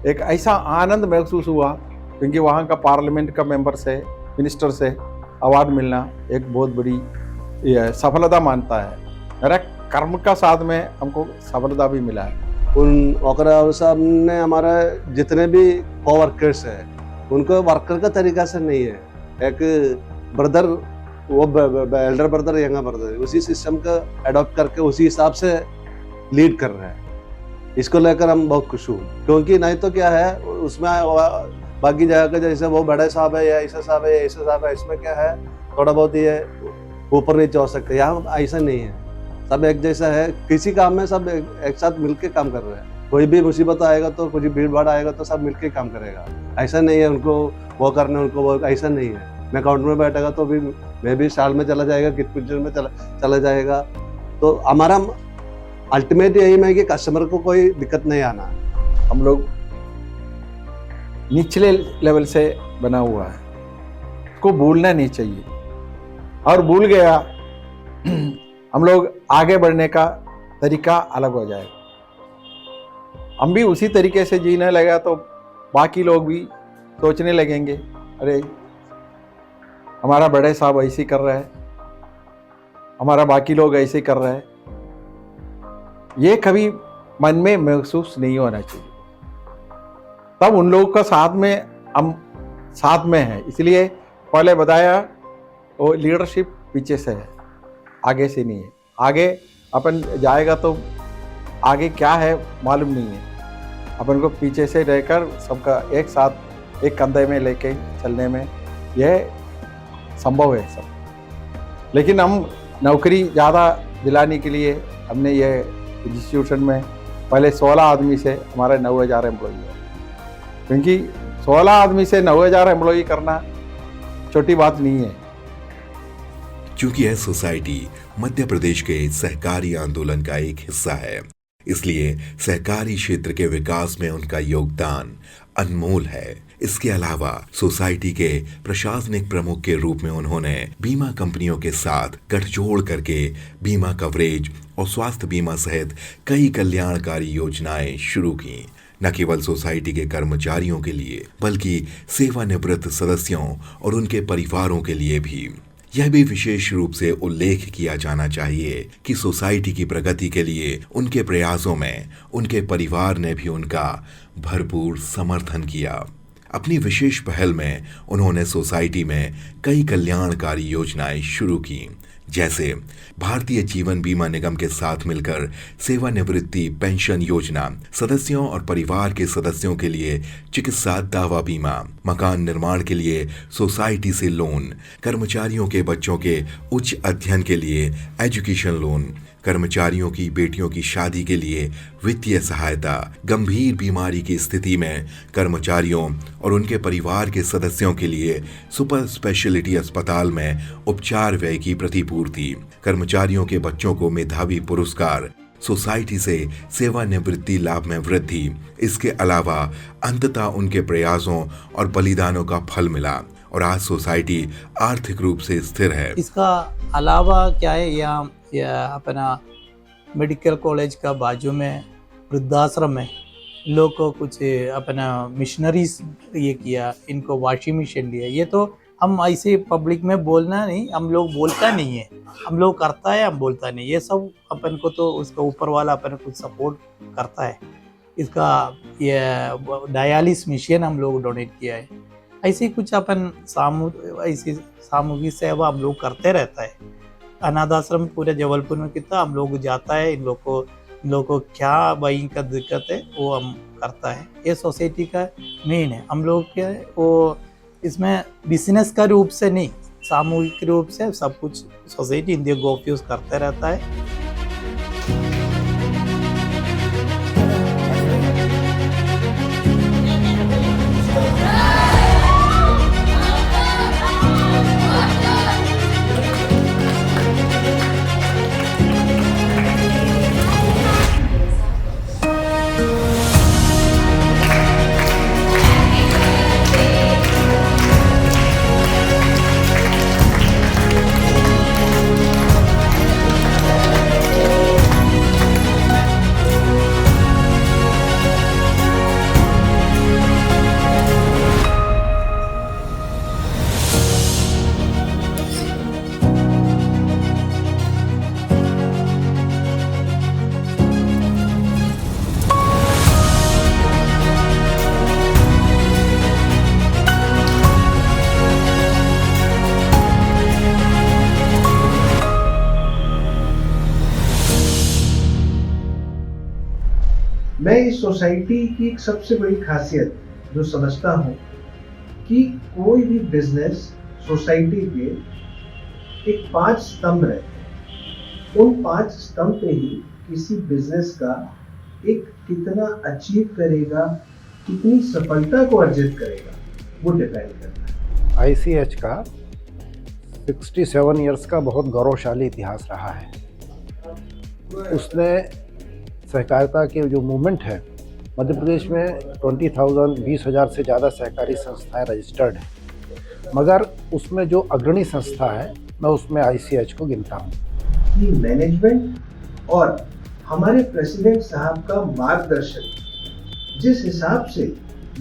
एक ऐसा आनंद महसूस हुआ, क्योंकि वहाँ का पार्लियामेंट का मेंबर से, मिनिस्टर से अवार्ड मिलना एक बहुत बड़ी सफलता मानता है। मेरा कर्म का साथ में हमको सफलता भी मिला है। उन ओकरा साहब ने हमारा जितने भी कोवर्कर्स हैं, उनको वर्कर का तरीका से नहीं है, एक ब्रदर, वो एल्डर ब्रदर, यंगर ब्रदर, उसी सिस्टम का अडॉप्ट करके उसी हिसाब से लीड कर रहे हैं। इसको लेकर हम बहुत खुश हुए, क्योंकि नहीं तो क्या है उसमें बाकी जगह का जैसे वो बड़े साहब है या ऐसा साहब है या ऐसा साहब है, इसमें क्या है थोड़ा बहुत ये ऊपर नीचे हो सकते हैं। यहाँ ऐसा नहीं है, सब एक जैसा है, किसी काम में सब एक साथ मिलके काम कर रहे हैं। कोई भी मुसीबत आएगा तो कुछ भीड़ भाड़ आएगा तो सब मिलके काम करेगा। ऐसा नहीं है उनको वो करना उनको वो, ऐसा नहीं है। मैं काउंटर में बैठेगा तो भी मैं भी साल में चला जाएगा, कुछ दिन में चला जाएगा। तो हमारा अल्टीमेट यही है कि कस्टमर को कोई दिक्कत नहीं आना। हम लोग निचले लेवल से बना हुआ है, को भूलना नहीं चाहिए, और भूल गया हम लोग आगे बढ़ने का तरीका अलग हो जाएगा। हम भी उसी तरीके से जीने लगा तो बाकी लोग भी सोचने लगेंगे, अरे हमारा बड़े साहब ऐसे कर रहे हैं, हमारा बाकी लोग ऐसे कर रहे हैं। ये कभी मन में महसूस नहीं होना चाहिए। तब उन लोगों का साथ में हम साथ में हैं। इसलिए पहले बताया वो लीडरशिप पीछे से है, आगे से नहीं है। आगे अपन जाएगा तो आगे क्या है मालूम नहीं है। अपन को पीछे से रहकर सबका एक साथ एक कंधे में लेके चलने में यह संभव है सब। लेकिन हम नौकरी ज़्यादा दिलाने के लिए हमने ये इंस्टीट्यूशन में पहले 16 आदमी से हमारे 9000 एम्प्लॉई है, क्योंकि 16 आदमी से 9000 एम्प्लॉई करना छोटी बात नहीं है। क्योंकि यह सोसाइटी मध्य प्रदेश के सहकारी आंदोलन का एक हिस्सा है, इसलिए सहकारी क्षेत्र के विकास में उनका योगदान अनमोल है। इसके अलावा सोसाइटी के प्रशासनिक प्रमुख के रूप में उन्होंने बीमा कंपनियों के साथ गठजोड़ करके बीमा कवरेज और स्वास्थ्य बीमा सहित कई कल्याणकारी योजनाएं शुरू की। न केवल सोसाइटी के कर्मचारियों के लिए बल्कि सेवानिवृत्त सदस्यों और उनके परिवारों के लिए भी। यह भी विशेष रूप से उल्लेख किया जाना चाहिए कि सोसाइटी की प्रगति के लिए उनके प्रयासों में उनके परिवार ने भी उनका भरपूर समर्थन किया। अपनी विशेष पहल में उन्होंने सोसाइटी में कई कल्याणकारी योजनाएं शुरू की, जैसे भारतीय जीवन बीमा निगम के साथ मिलकर सेवानिवृत्ति पेंशन योजना, सदस्यों और परिवार के सदस्यों के लिए चिकित्सा दावा बीमा, मकान निर्माण के लिए सोसाइटी से लोन, कर्मचारियों के बच्चों के उच्च अध्ययन के लिए एजुकेशन लोन, कर्मचारियों की बेटियों की शादी के लिए वित्तीय सहायता, गंभीर बीमारी की स्थिति में कर्मचारियों और उनके परिवार के सदस्यों के लिए सुपर स्पेशलिटी अस्पताल में उपचार व्यय की प्रतिपूर्ति, कर्मचारियों के बच्चों को मेधावी पुरस्कार, सोसाइटी से सेवानिवृत्ति लाभ में वृद्धि। इसके अलावा अंततः उनके प्रयासों और बलिदानों का फल मिला और आज सोसाइटी आर्थिक रूप से स्थिर है। इसका अलावा क्या है, यहाँ अपना मेडिकल कॉलेज का बाजू में वृद्धाश्रम है, लोग को कुछ अपना मिशनरीज ये किया, इनको वॉशिंग मशीन दिया। ये तो हम ऐसे पब्लिक में बोलना नहीं, हम लोग बोलता नहीं है, हम लोग करता है, हम बोलता नहीं। ये सब अपन को तो उसका ऊपर वाला अपन को सपोर्ट करता है। इसका ये डायलिसिस मशीन हम लोग डोनेट किया है। ऐसे कुछ अपन ऐसी सामूहिक सेवा हम लोग करते रहता है। अनाथ आश्रम पूरे जबलपुर में कितना हम लोग जाता है, इन लोग को क्या भाई का दिक्कत है वो हम करता है। ये सोसाइटी का मेन है। हम लोग के वो इसमें बिजनेस का रूप से नहीं, सामूहिक रूप से सब कुछ सोसाइटी इंडिया गोप यूज करते रहता है। मैं इस सोसाइटी की एक सबसे बड़ी खासियत जो समझता हूँ कि कोई भी बिजनेस सोसाइटी के एक 5 स्तंभ रहते हैं। उन 5 स्तंभ पे ही किसी बिजनेस का एक कितना अचीव करेगा, कितनी सफलता को अर्जित करेगा, वो डिपेंड करता है। ICH का 67 इयर्स का बहुत गौरवशाली इतिहास रहा है। उसने सहकारिता के जो मूवमेंट है, मध्य प्रदेश में 20,000 से ज़्यादा सहकारी संस्थाएं रजिस्टर्ड हैं, मगर उसमें जो अग्रणी संस्था है मैं उसमें ICH को गिनता हूँ। कि मैनेजमेंट और हमारे प्रेसिडेंट साहब का मार्गदर्शन, जिस हिसाब से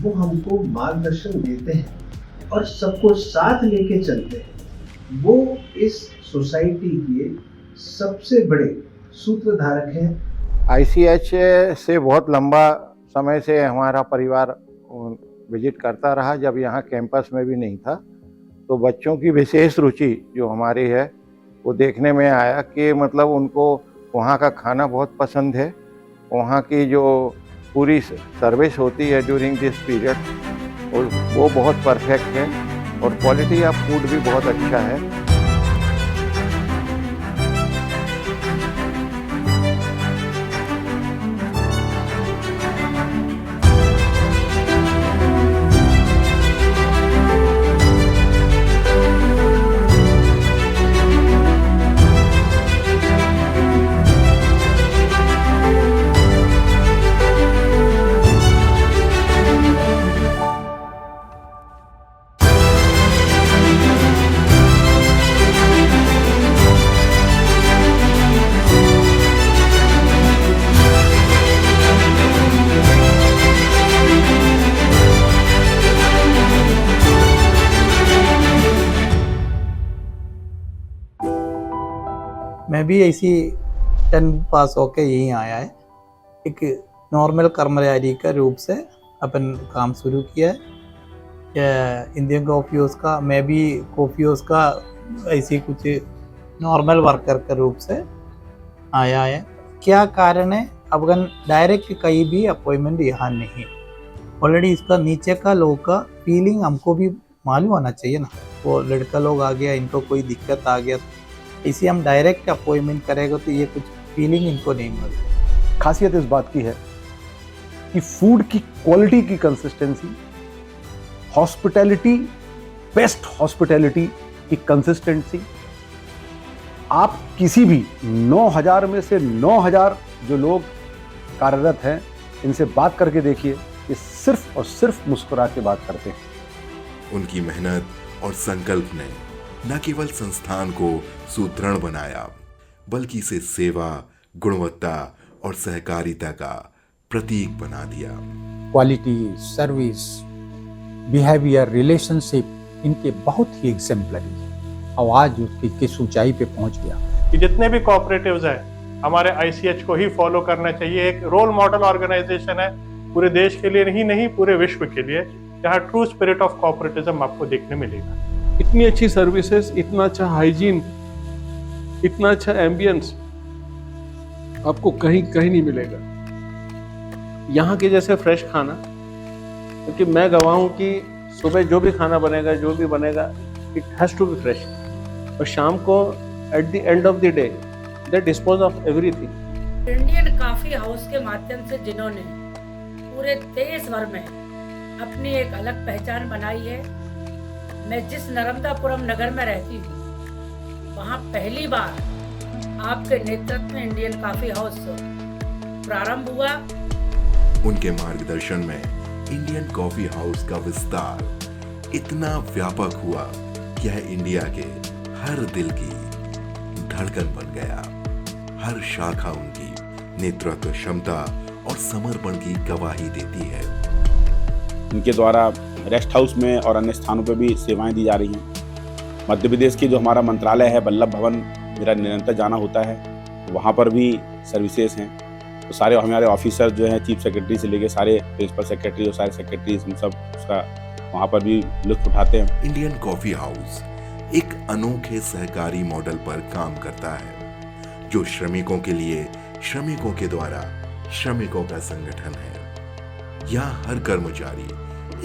वो हमको मार्गदर्शन देते हैं और सबको साथ लेके चलते हैं, वो इस सोसाइटी के सबसे बड़े सूत्रधारक हैं। ICH से बहुत लंबा समय से हमारा परिवार विजिट करता रहा। जब यहाँ कैंपस में भी नहीं था तो बच्चों की विशेष रुचि जो हमारी है वो देखने में आया कि मतलब उनको वहाँ का खाना बहुत पसंद है, वहाँ की जो पूरी सर्विस होती है ड्यूरिंग दिस पीरियड वो बहुत परफेक्ट है और क्वालिटी ऑफ फूड भी बहुत अच्छा है। मैं भी ऐसी 10 पास होके यहीं आया है। एक नॉर्मल कर्मचारी का रूप से अपन काम शुरू किया है। इंडियन कॉफ़ी हाउस का मैं भी कॉफ़ी हाउस का ऐसी कुछ नॉर्मल वर्कर के रूप से आया है। क्या कारण है? अफगान डायरेक्ट कहीं भी अपॉइंटमेंट यहाँ नहीं, ऑलरेडी इसका नीचे का लोग का फीलिंग हमको भी मालूम होना चाहिए ना। वो लड़का लोग आ गया, इनको कोई दिक्कत आ गया, इसी हम डायरेक्ट अपॉइंटमेंट करेगा तो ये कुछ फीलिंग इनको नहीं मिलती। खासियत इस बात की है कि फूड की क्वालिटी की कंसिस्टेंसी, हॉस्पिटैलिटी, बेस्ट हॉस्पिटैलिटी की कंसिस्टेंसी, आप किसी भी 9,000 में से 9,000 जो लोग कार्यरत हैं इनसे बात करके देखिए, ये सिर्फ और सिर्फ मुस्कुरा के बात करते हैं। उनकी मेहनत और संकल्प ने न केवल संस्थान को सुदृढ़ बनाया, बल्कि इसे सेवा, गुणवत्ता और सहकारिता का प्रतीक बना दिया। क्वालिटी, सर्विस, बिहेवियर, रिलेशनशिप इनके बहुत ही एग्जेम्पलरी है और आज उसकी किस ऊंचाई पे पहुंच गया कि जितने भी कोऑपरेटिव्स हैं हमारे ICH को ही फॉलो करना चाहिए। एक रोल मॉडल ऑर्गेनाइजेशन है पूरे देश के लिए ही नहीं, पूरे विश्व के लिए, जहाँ ट्रू स्पिरिट ऑफ कोऑपरेटिज्म आपको देखने मिलेगा। इतनी अच्छी सर्विसेज, इतना अच्छा हाइजीन, इतना अच्छा एम्बियंस आपको कहीं नहीं मिलेगा। यहाँ के जैसे फ्रेश खाना, क्योंकि मैं गवाह हूँ कि सुबह जो भी खाना बनेगा, जो भी बनेगा, it has to be fresh, और शाम को at the end of the day they dispose of everything. Indian coffee house के माध्यम से जिन्होंने पूरे देश भर में अपनी एक अलग पहचान बनाई है, मैं जिस नर्मदापुरम नगर में रहती हूँ वहाँ पहली बार आपके नेतृत्व में इंडियन कॉफी हाउस प्रारंभ हुआ। उनके मार्गदर्शन में इंडियन कॉफी हाउस का विस्तार इतना व्यापक हुआ कि यह इंडिया के हर दिल की धड़कन बन गया। हर शाखा उनकी नेतृत्व क्षमता और समर्पण की गवाही देती है। इनके द्वारा रेस्ट हाउस में और अन्य स्थानों पर भी सेवाएं दी जा रही हैं। मध्य प्रदेश की जो हमारा मंत्रालय है वल्लभ भवन, मेरा निरंतर जाना होता है, वहाँ पर भी सर्विसेज हैं। तो सारे हमारे ऑफिसर जो हैं, चीफ सेक्रेटरी से लेके सारे प्रिंसिपल सेक्रेटरी और सारे सेक्रेटरी, हम सब उसका वहाँ पर भी लुत्फ उठाते हैं। इंडियन कॉफी हाउस एक अनोखे सहकारी मॉडल पर काम करता है, जो श्रमिकों के लिए श्रमिकों के द्वारा श्रमिकों का संगठन है। यहाँ हर कर्मचारी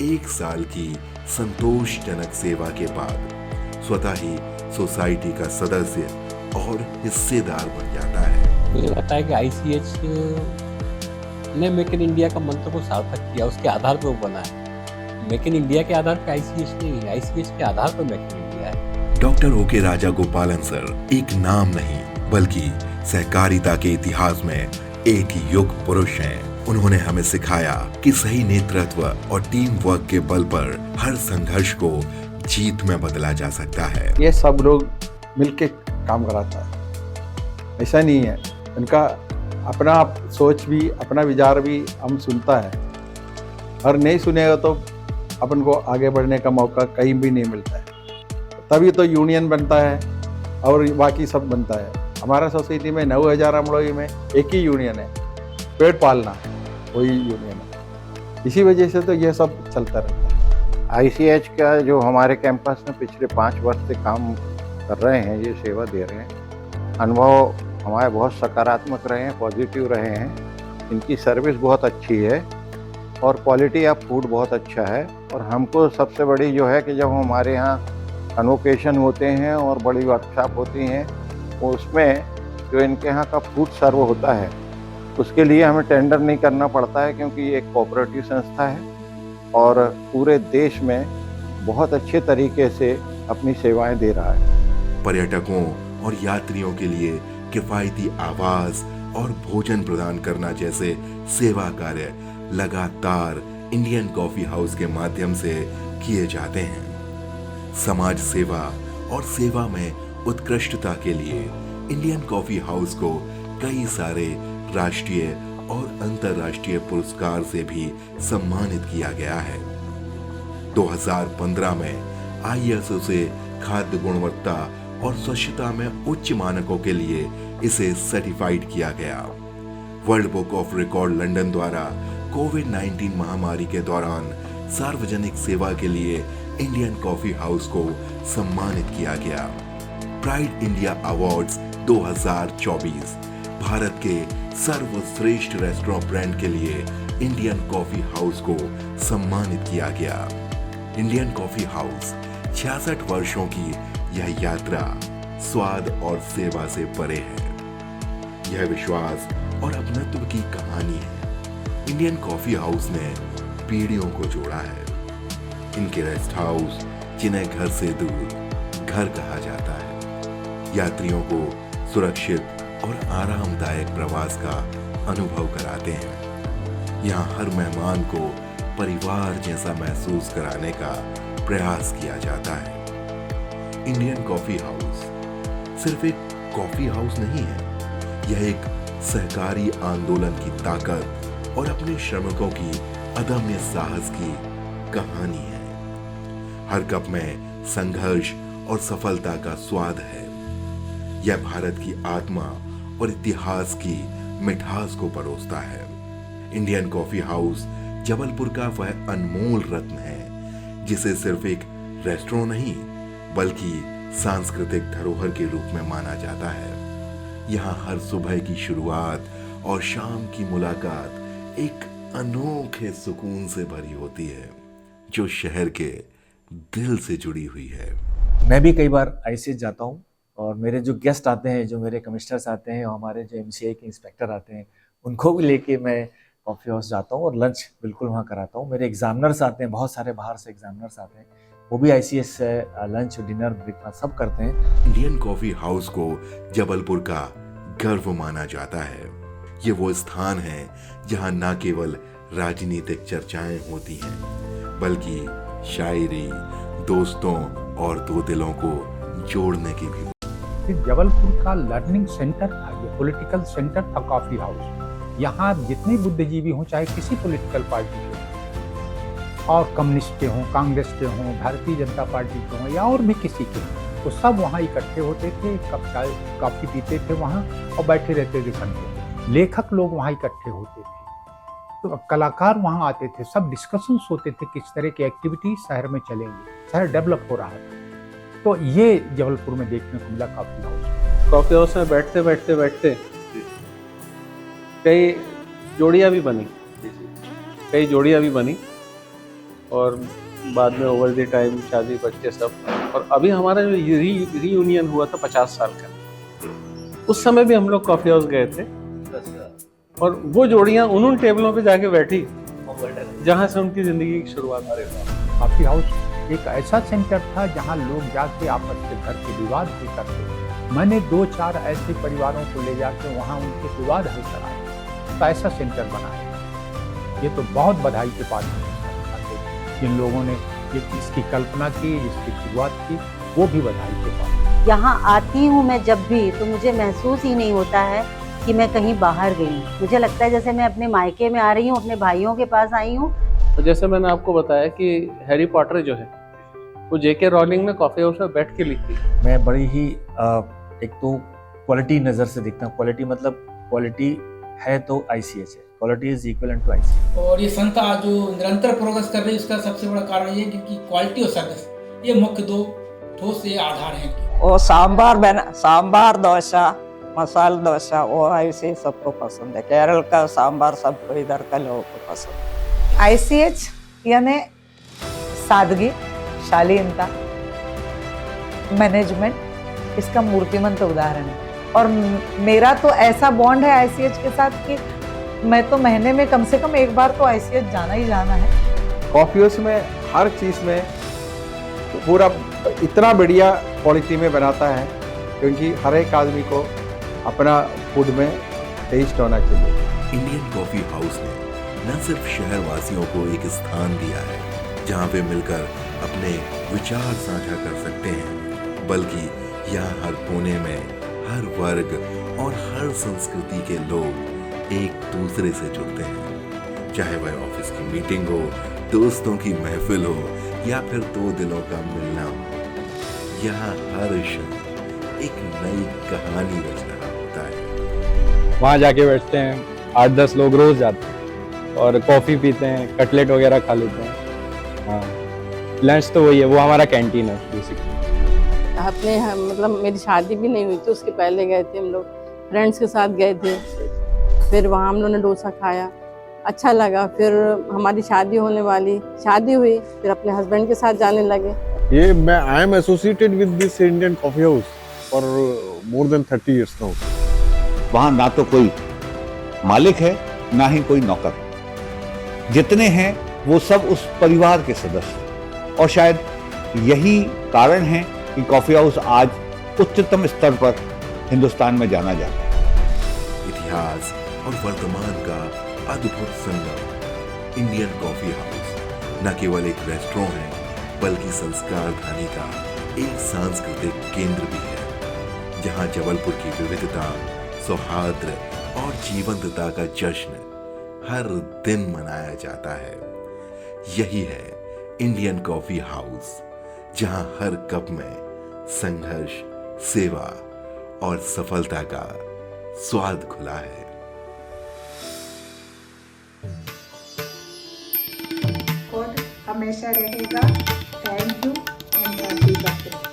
1 साल की संतोषजनक सेवा के बाद स्वतः ही सोसाइटी का सदस्य और हिस्सेदार बन जाता है। मुझे लगता है कि ICH ने मेक इन इंडिया का मंत्र को सार्थक किया, उसके आधार पर वो बना है। मेक इन इंडिया के आधार पर ICH नहीं है, ICH के आधार पर मेक इन इंडिया है। डॉक्टर ओके राजागोपालन सर एक नाम नहीं बल्कि सहकारिता के इतिहास में एक युग पुरुष हैं। उन्होंने हमें सिखाया कि सही नेतृत्व और टीम वर्क के बल पर हर संघर्ष को जीत में बदला जा सकता है। ये सब लोग मिलके काम कराता है, ऐसा नहीं है। उनका अपना सोच भी, अपना विचार भी हम सुनता है, और नहीं सुनेगा तो अपन को आगे बढ़ने का मौका कहीं भी नहीं मिलता है। तभी तो यूनियन बनता है और बाकी सब बनता है। हमारा सोसाइटी में 9000 एम्प्लॉई में एक ही यूनियन है, पेट पालना, वही यूनियन है। इसी वजह से तो ये सब चलता रहता है। ICH का जो हमारे कैंपस में पिछले 5 वर्ष से काम कर रहे हैं, ये सेवा दे रहे हैं, अनुभव हमारे बहुत सकारात्मक रहे हैं, पॉजिटिव रहे हैं। इनकी सर्विस बहुत अच्छी है और क्वालिटी ऑफ फूड बहुत अच्छा है। और हमको सबसे बड़ी जो है कि जब हमारे यहाँ कन्वोकेशन होते हैं और बड़ी वर्कशॉप होती हैं, उसमें जो इनके यहाँ का फूड सर्व होता है उसके लिए हमें टेंडर नहीं करना पड़ता है, क्योंकि ये एक कोऑपरेटिव संस्था है और पूरे देश में बहुत अच्छे तरीके से अपनी सेवाएं दे रहा है। पर्यटकों और यात्रियों के लिए किफायती आवास और भोजन प्रदान करना जैसे सेवा कार्य लगातार इंडियन कॉफी हाउस के माध्यम से किए जाते हैं। समाज सेवा और सेवा में उत्कृष्टता के लिए इंडियन कॉफी हाउस को कई सारे राष्ट्रीय और अंतर्राष्ट्रीय पुरस्कार से भी सम्मानित किया गया है। 2015 में ISO से खाद्य गुणवत्ता और स्वच्छता में उच्च मानकों के लिए इसे सर्टिफाइड किया गया। World book of record London द्वारा कोविड-19 महामारी के दौरान सार्वजनिक सेवा के लिए इंडियन कॉफी हाउस को सम्मानित किया गया। प्राइड इंडिया अवार्ड्स 2024 भारत के सर्वश्रेष्ठ रेस्टोरेंट ब्रांड के लिए इंडियन कॉफी हाउस को सम्मानित किया गया। इंडियन कॉफी हाउस 66 वर्षों की यह यात्रा स्वाद और सेवा से परे है। यह विश्वास और अपनत्व की कहानी है। इंडियन कॉफी हाउस ने पीढ़ियों को जोड़ा है। इनके रेस्ट हाउस, जिन्हें घर से दूर घर कहा जाता है, यात्रियों को सुरक्षित और आरामदायक प्रवास का अनुभव कराते हैं। यहाँ हर मेहमान को परिवार जैसा महसूस कराने का प्रयास किया जाता है। इंडियन कॉफी हाउस सिर्फ एक कॉफी हाउस नहीं है, यह एक सहकारी आंदोलन की ताकत और अपने श्रमिकों की अदम्य साहस की कहानी है। हर कप में संघर्ष और सफलता का स्वाद है। यह भारत की आत्मा और इतिहास की मिठास को परोसता है। इंडियन कॉफी हाउस जबलपुर का वह अनमोल रत्न है जिसे सिर्फ एक रेस्टोरेंट नहीं बल्कि सांस्कृतिक धरोहर के रूप में माना जाता है। यहाँ हर सुबह की शुरुआत और शाम की मुलाकात एक अनोखे सुकून से भरी होती है जो शहर के दिल से जुड़ी हुई है। मैं भी कई बार ICH जाता हूँ और मेरे जो गेस्ट आते हैं, जो मेरे कमिश्नर्स आते हैं और हमारे जो MCI के इंस्पेक्टर आते हैं, उनको भी लेके मैं कॉफ़ी हाउस जाता हूँ और लंच बिल्कुल वहाँ कराता हूँ। मेरे एग्जामिनर्स आते हैं, बहुत सारे बाहर से एग्जामिनर्स आते हैं, वो भी ICH से लंच, डिनर, ब्रेकफास्ट सब करते हैं। इंडियन कॉफी हाउस को जबलपुर का गर्व माना जाता है। ये वो स्थान है जहाँ न केवल राजनीतिक चर्चाएं होती हैं बल्कि शायरी, दोस्तों और दो दिलों को जोड़ने की भी। जबलपुर का लर्निंग सेंटर था, ये पॉलिटिकल सेंटर था कॉफी हाउस। यहाँ जितने बुद्धिजीवी हों, चाहे किसी पॉलिटिकल पार्टी के और कम्युनिस्ट के हों, कांग्रेस के हों, भारतीय जनता पार्टी के हों या और भी किसी के, तो सब वहाँ इकट्ठे होते थे, कप चाय कॉफी पीते थे वहाँ और बैठे रहते थे घंटे। लेखक लोग वहाँ इकट्ठे होते थे, तो कलाकार वहाँ आते थे, सब डिस्कशंस होते थे किस तरह की एक्टिविटी शहर में चलेंगी, शहर डेवलप हो रहा था। तो ये जबलपुर में देखने को मिला कॉफी हाउस। कॉफी हाउस में बैठते बैठते बैठते कई जोड़ियाँ भी बनी और बाद में ओवर द टाइम शादी, बच्चे सब। और अभी हमारा जो रीयूनियन हुआ था 50 साल का, उस समय भी हम लोग कॉफ़ी हाउस गए थे और वो जोड़ियां उन टेबलों पे जाके बैठी जहां से उनकी जिंदगी की शुरुआत हो रही थी। कॉफी हाउस एक ऐसा सेंटर था जहां लोग जाके आपस के घर के विवाद भी करते थे। मैंने 2-4 ऐसे परिवारों को ले जाके वहां उनके विवाद हल कराए, तो ऐसा सेंटर बनाया। ये तो बहुत बधाई के पात्र हैं जिन लोगों ने इसकी कल्पना की, इसकी शुरुआत की, वो भी बधाई के पात्र। यहाँ आती हूँ मैं जब भी, तो मुझे महसूस ही नहीं होता है कि मैं कहीं बाहर गई हूँ। मुझे लगता है जैसे मैं अपने मायके में आ रही हूँ, अपने भाइयों के पास आई हूँ। तो जैसे मैंने आपको बताया कि हैरी पॉटर जो है वो जेके रॉलिंग ने कॉफ़ी हाउस में बैठ के लिखी। मैं बड़ी ही एक तो क्वालिटी नज़र से देखता हूँ। क्वालिटी मतलब क्वालिटी है तो ICH है, quality is equivalent to ICH। और ये संस्था जो निरंतर प्रोग्रेस कर रही है उसका सबसे बड़ा कारण ये है कि क्वालिटी और सर्विस, ये मुख्य दो ठोस ये आधार हैं। वो सांबार डोसा, मसाला डोसा, वो ऐसे सबको पसंद है। केरल का सांबार सबको, इधर का लोगों को पसंद है। ICH यानी सादगी, शालीनता, मैनेजमेंट, इसका मूर्तिमंत उदाहरण है। और मेरा तो ऐसा बॉन्ड है ICH के साथ कि मैं तो महीने में कम से कम एक बार तो ICH जाना ही जाना है। कॉफ़ी हाउस में हर चीज़ में पूरा इतना बढ़िया क्वालिटी में बनाता है, क्योंकि हर एक आदमी को अपना फूड में टेस्ट होना चाहिए। इंडियन कॉफ़ी हाउस ने न सिर्फ शहरवासियों को एक स्थान दिया है जहां पे मिलकर अपने विचार साझा कर सकते हैं, बल्कि यहाँ हर कोने में हर वर्ग और हर संस्कृति के लोग एक दूसरे से जुड़ते हैं। चाहे वह ऑफिस की मीटिंग हो, दोस्तों की महफिल हो या फिर दो दिलों का मिलना हो, यहाँ हर क्षण एक नई कहानी रच रहा होता है। वहाँ जाके बैठते हैं, 8-10 लोग रोज जाते हैं और कॉफ़ी पीते हैं, कटलेट वगैरह खा लेते हैं। हाँ, लंच तो वही है, वो हमारा कैंटीन है बेसिकली। अपने मतलब मेरी शादी भी नहीं हुई थी, उसके पहले गए थे हम लोग, फ्रेंड्स के साथ गए थे। फिर वहाँ हम लोगों ने डोसा खाया, अच्छा लगा। फिर हमारी शादी होने वाली, शादी हुई, फिर अपने हस्बैंड के साथ जाने लगे। ये मैं I am associated with this Indian coffee house for more than 30 years now. वहां ना तो कोई मालिक है ना ही कोई नौकर, जितने हैं वो सब उस परिवार के सदस्य। और शायद यही कारण है कि कॉफी हाउस आज उच्चतम स्तर पर हिंदुस्तान में जाना जाता है। इतिहास और वर्तमान का अद्भुत संगम। इंडियन कॉफी हाउस न केवल एक रेस्टोरेंट है, बल्कि संस्कार धानी का एक सांस्कृतिक केंद्र भी है, जहां जबलपुर की विविधता, सौहार्द और जीवंतता का जश्न हर दिन मनाया जाता है। यही है इंडियन कॉफी हाउस, जहां हर कप में संघर्ष, सेवा और सफलता का स्वाद खुला है। और हमेशा रहेगा। Thank you and happy birthday.